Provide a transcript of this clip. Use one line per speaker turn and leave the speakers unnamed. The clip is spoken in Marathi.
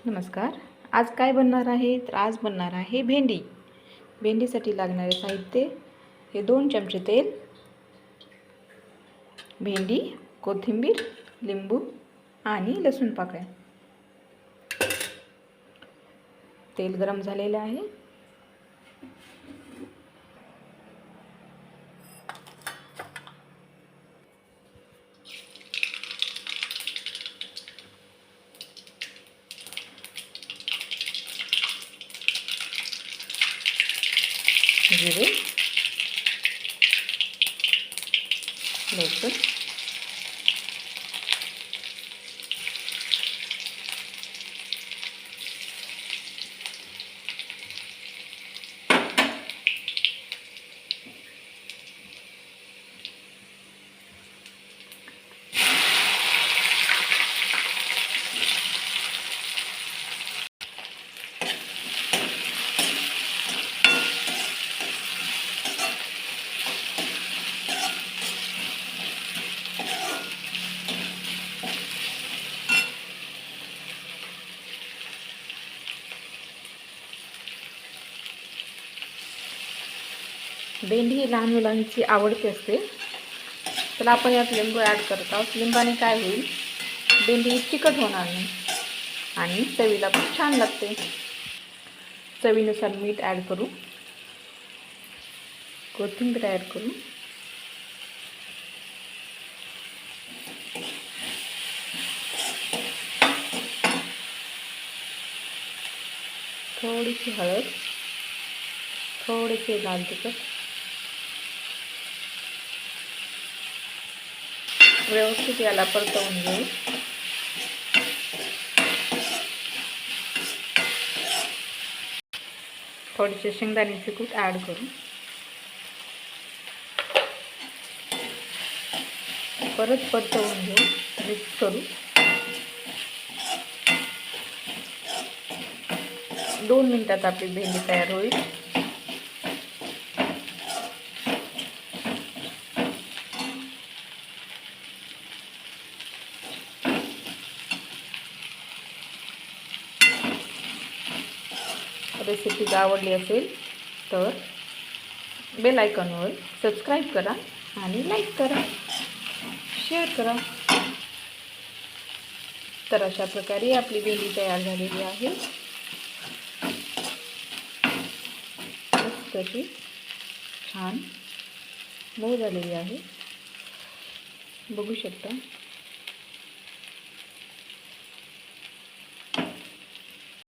नमस्कार. आज काय बनणार आहे? तर आज बनणार आहे भेंडी. भेंडीसाठी लागणारे साहित्य हे 2 चमचे तेल, भेंडी, कोथिंबीर, लिंबू आणि लसूण पाकळ्या. तेल गरम झालेले आहे. जिरे, लसूण, भेंडी ही लहान मुलांची आवडती असते. तर आपण यात लिंबू ॲड करत आहोत. लिंबाने काय होईल, भेंडी तिखट होणार नाही आणि चवीला खूप छान लागते. चवीनुसार मीठ ॲड करू, कोथिंबीर ॲड करू, थोडीशी हळद, थोडेसे लाल तिखट, व्यवस्थित याला परतवून घेऊ. थोडेसे शेंगदाण्याचे कूट ॲड करू. परत परतवून घेऊ, मिक्स करू. 2 मिनिटात आपली भेंडी तयार होईल. रेसिपी जर आवडली असेल तर बेल आयकॉनवर सबस्क्राईब करा आणि लाईक करा, शेअर करा. तर अशा प्रकारे आपली भेंडी तयार झालेली आहे. मस्त अशी छान मऊ झालेली आहे, बघू शकता.